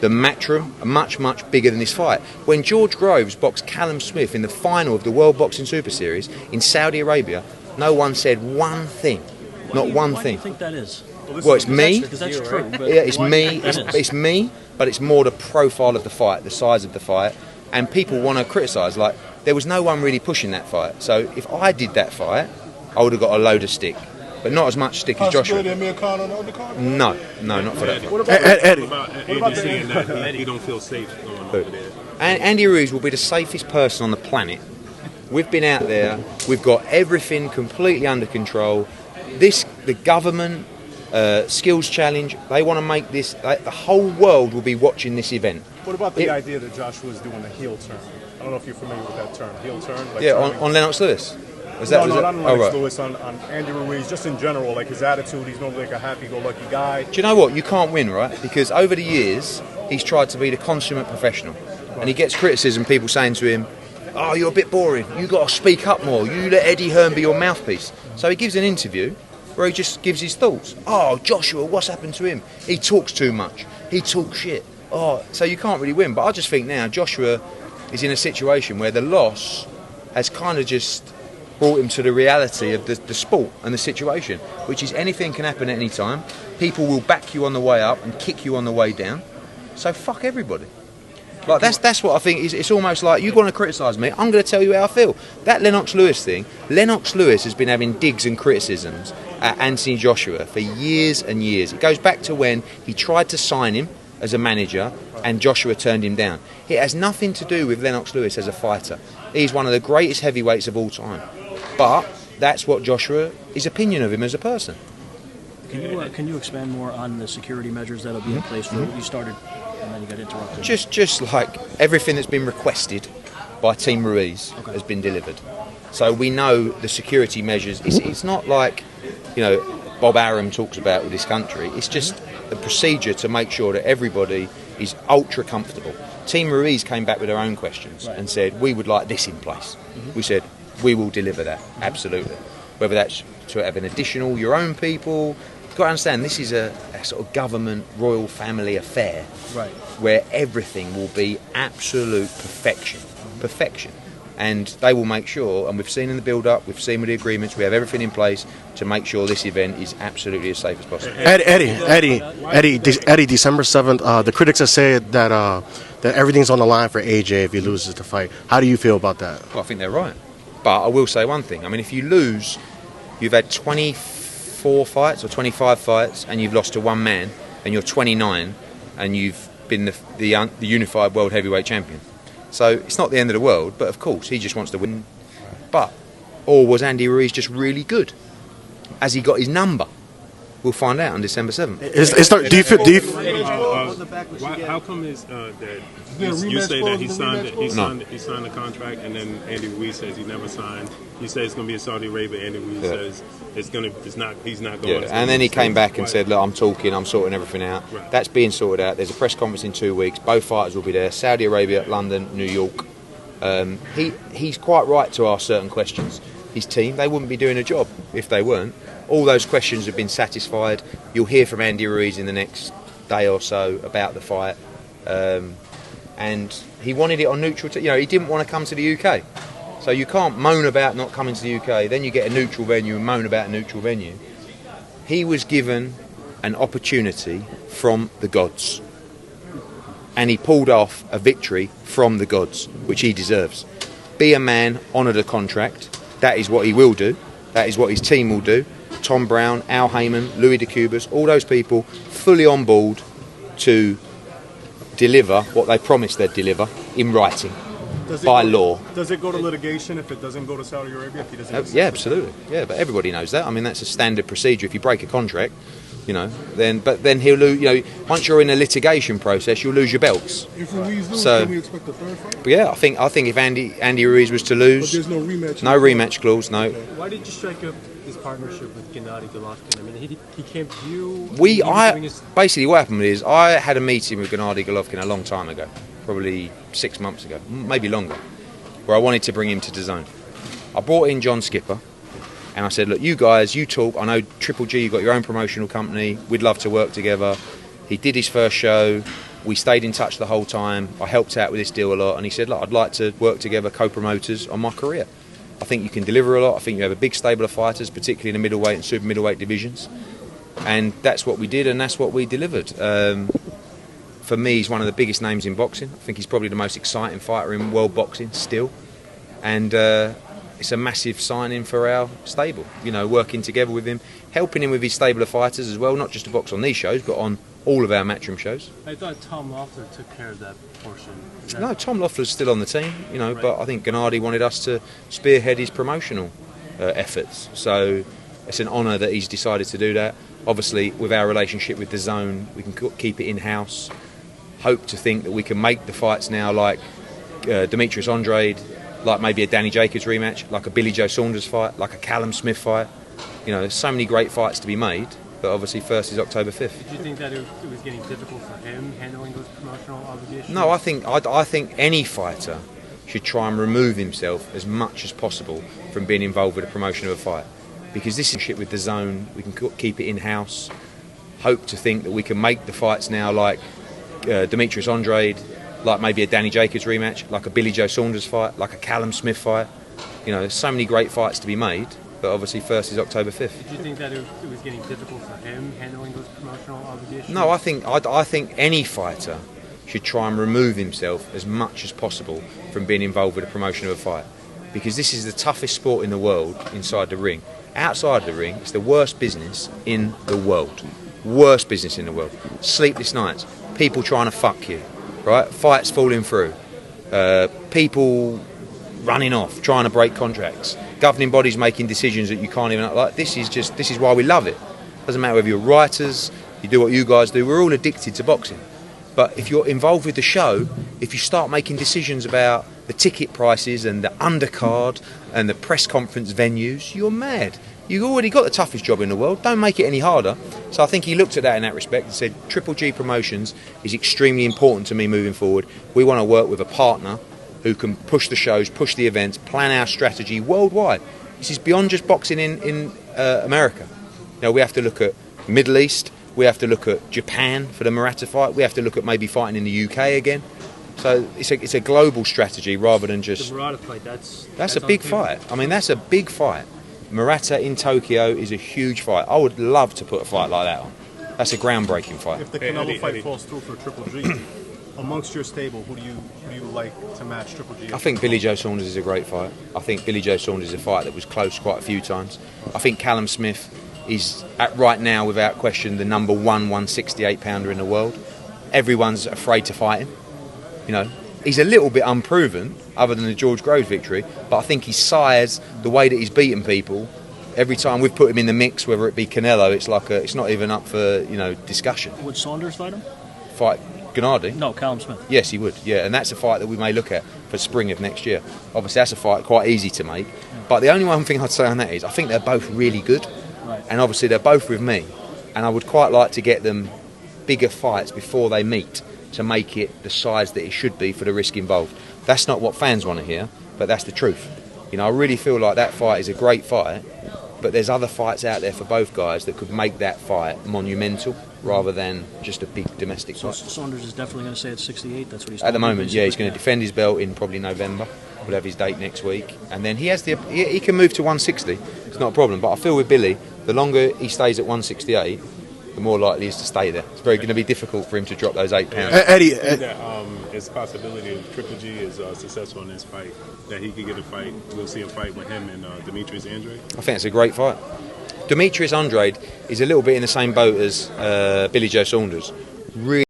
the Matchroom are much, much bigger than this fight. When George Groves boxed Callum Smith in the final of the World Boxing Super Series in Saudi Arabia, no one said one thing. Not one thing. Why do you think that is? Well, it's me. Because that's true. Yeah, it's me. It's me, but it's more the profile of the fight, the size of the fight, and people want to criticise. Like, there was no one really pushing that fight. So if I did that fight, I would have got a load of stick. But not as much stick as Joshua. No, not for that. What about Eddie? What about saying that he don't feel safe going over there? Andy Ruiz will be the safest person on the planet. We've been out there. We've got everything completely under control. The government, skills challenge, they want to make this. The whole world will be watching this event. What about the idea that Joshua's doing a heel turn? I don't know if you're familiar with that term, heel turn. Like yeah, on Lennox Lewis. Not on Lennox Lewis, on Andy Ruiz, just in general, like his attitude. He's normally like a happy-go-lucky guy. Do you know what? You can't win, right? Because over the years, he's tried to be the consummate professional. Right. And he gets criticism, people saying to him, oh, you're a bit boring. You got to speak up more. You let Eddie Hearn be your mouthpiece. So he gives an interview where he just gives his thoughts. Oh, Joshua, what's happened to him? He talks too much. He talks shit. Oh, so you can't really win. But I just think now Joshua is in a situation where the loss has kind of just brought him to the reality of the sport and the situation, which is anything can happen at any time. People will back you on the way up and kick you on the way down. So fuck everybody. Like that's what I think. It's almost like you want to criticise me, I'm going to tell you how I feel. That Lennox Lewis thing, Lennox Lewis has been having digs and criticisms at Anthony Joshua for years and years. It goes back to when he tried to sign him as a manager and Joshua turned him down. It has nothing to do with Lennox Lewis as a fighter. He's one of the greatest heavyweights of all time. But that's what his opinion of him as a person. Can you expand more on the security measures that'll be in place for what you started and then you got interrupted? Just like everything that's been requested by Team Ruiz has been delivered. So we know the security measures. It's not like, Bob Arum talks about with this country. It's just a procedure to make sure that everybody is ultra comfortable. Team Ruiz came back with their own questions and said, we would like this in place. We said, we will deliver that, absolutely. Whether that's to have an additional, your own people. You've got to understand, this is a sort of government, royal family affair, where everything will be absolute perfection. And they will make sure, and we've seen in the build-up, we've seen with the agreements, we have everything in place to make sure this event is absolutely as safe as possible. Eddie, December 7th, the critics have said that everything's on the line for AJ if he loses the fight. How do you feel about that? Well, I think they're right. But I will say one thing. I mean, if you lose, you've had 24 fights or 25 fights and you've lost to one man and you're 29 and you've been the unified world heavyweight champion. So it's not the end of the world, but of course he just wants to win. Or was Andy Ruiz just really good? Has he got his number? We'll find out on December 7th. How come that you say that he signed the contract, and then Andy Ruiz says he never signed? You say it's going to be in Saudi Arabia. Andy Ruiz says he's not going. Yeah. And then he came back and said, "Look, I'm sorting everything out. Right. That's being sorted out. There's a press conference in 2 weeks. Both fighters will be there. Saudi Arabia, London, New York." He's quite right to ask certain questions. His team, they wouldn't be doing a job if they weren't. All those questions have been satisfied. You'll hear from Andy Ruiz in the next day or so about the fight. And he wanted it on neutral. He didn't want to come to the UK. So you can't moan about not coming to the UK. Then you get a neutral venue and moan about a neutral venue. He was given an opportunity from the gods. And he pulled off a victory from the gods, which he deserves. Be a man, honour the contract. That is what he will do. That is what his team will do. Tom Brown, Al Heyman, Louis DeCubas, all those people fully on board to deliver what they promised they'd deliver in writing by law. Does it go to litigation if it doesn't go to Saudi Arabia? If he doesn't yeah, absolutely. Yeah, but everybody knows that. I mean, that's a standard procedure. If you break a contract, then he'll lose. Once you're in a litigation process, you'll lose your belts. If Ruiz loses, can we expect a third fight? But yeah, I think if Andy Ruiz was to lose, but there's no rematch. No rematch clause. No. Why did you strike up this partnership with Gennady Golovkin? I mean, he came to you. Basically what happened is I had a meeting with Gennady Golovkin a long time ago, probably 6 months ago, maybe longer, where I wanted to bring him to DAZN. I brought in John Skipper. And I said, look, you guys, you talk. I know Triple G, you've got your own promotional company. We'd love to work together. He did his first show. We stayed in touch the whole time. I helped out with this deal a lot, and he said, look, I'd like to work together co-promoters on my career. I think you can deliver a lot. I think you have a big stable of fighters, particularly in the middleweight and super middleweight divisions. And that's what we did, and that's what we delivered. For me, he's one of the biggest names in boxing. I think he's probably the most exciting fighter in world boxing still. And it's a massive signing for our stable, you know, working together with him, helping him with his stable of fighters as well, not just to box on these shows, but on all of our Matchroom shows. I thought Tom Loeffler took care of that portion. No, Tom Loeffler's still on the team, you know, right. But I think Gennady wanted us to spearhead his promotional efforts. So it's an honour that he's decided to do that. Obviously, with our relationship with DAZN, we can keep it in-house. Hope to think that we can make the fights now like Demetrius Andrade, like maybe a Danny Jacobs rematch, like a Billy Joe Saunders fight, like a Callum Smith fight. You know, there's so many great fights to be made, but obviously first is October 5th. Did you think that it was getting difficult for him handling those promotional obligations? No, I think any fighter should try and remove himself as much as possible from being involved with the promotion of a fight. Because this is shit with DAZN, we can keep it in-house. Hope to think that we can make the fights now like Demetrius Andrade, like maybe a Danny Jacobs rematch, like a Billy Joe Saunders fight, like a Callum Smith fight. You know, there's so many great fights to be made, but obviously first is October 5th. Did you think that it was getting difficult for him handling those promotional obligations? No, I think any fighter should try and remove himself as much as possible from being involved with the promotion of a fight. Because this is the toughest sport in the world inside the ring. Outside of the ring, it's the worst business in the world. Worst business in the world. Sleepless nights, people trying to fuck you, right? Fights falling through, people running off, trying to break contracts, governing bodies making decisions that you can't even like. This is why we love it. Doesn't matter whether you're writers, you do what you guys do. We're all addicted to boxing. But if you're involved with the show, if you start making decisions about the ticket prices and the undercard and the press conference venues, you're mad. You've already got the toughest job in the world. Don't make it any harder. So I think he looked at that in that respect and said, Triple G Promotions is extremely important to me moving forward. We want to work with a partner who can push the shows, push the events, plan our strategy worldwide. This is beyond just boxing in America. You know, we have to look at the Middle East. We have to look at Japan for the Murata fight. We have to look at maybe fighting in the UK again. So it's a global strategy rather than just... The Murata fight, that's a big fight. I mean, that's a big fight. Murata in Tokyo is a huge fight. I would love to put a fight like that on. That's a groundbreaking fight. If the Canelo fight falls through for Triple G, amongst your stable, who do you like to match Triple G? I think Billy Joe Saunders is a great fight. I think Billy Joe Saunders is a fight that was close quite a few times. I think Callum Smith is, right now, without question, the number one 168-pounder in the world. Everyone's afraid to fight him. You know, he's a little bit unproven, other than the George Groves victory, but I think his size, the way that he's beaten people, every time we've put him in the mix, whether it be Canelo, it's not even up for, you know, discussion. Would Saunders fight him? Fight Gennady? No, Callum Smith. Yes, he would, yeah, and that's a fight that we may look at for spring of next year. Obviously, that's a fight quite easy to make, but the only one thing I'd say on that is I think they're both really good, right. And obviously they're both with me, and I would quite like to get them bigger fights before they meet to make it the size that it should be for the risk involved. That's not what fans want to hear, but that's the truth. You know, I really feel like that fight is a great fight, but there's other fights out there for both guys that could make that fight monumental rather than just a big domestic fight. Saunders is definitely going to stay at 68. That's what he's at the moment. Yeah, he's going to defend his belt in probably November. We'll have his date next week, and then he can move to 160. It's not a problem. But I feel with Billy, the longer he stays at 168, the more likely he is to stay there. It's very going to be difficult for him to drop those 8 pounds. Eddie, it's a possibility if Triple G is successful in this fight that he could get a fight. We'll see a fight with him and Demetrius Andrade. I think it's a great fight. Demetrius Andrade is a little bit in the same boat as Billy Joe Saunders. Really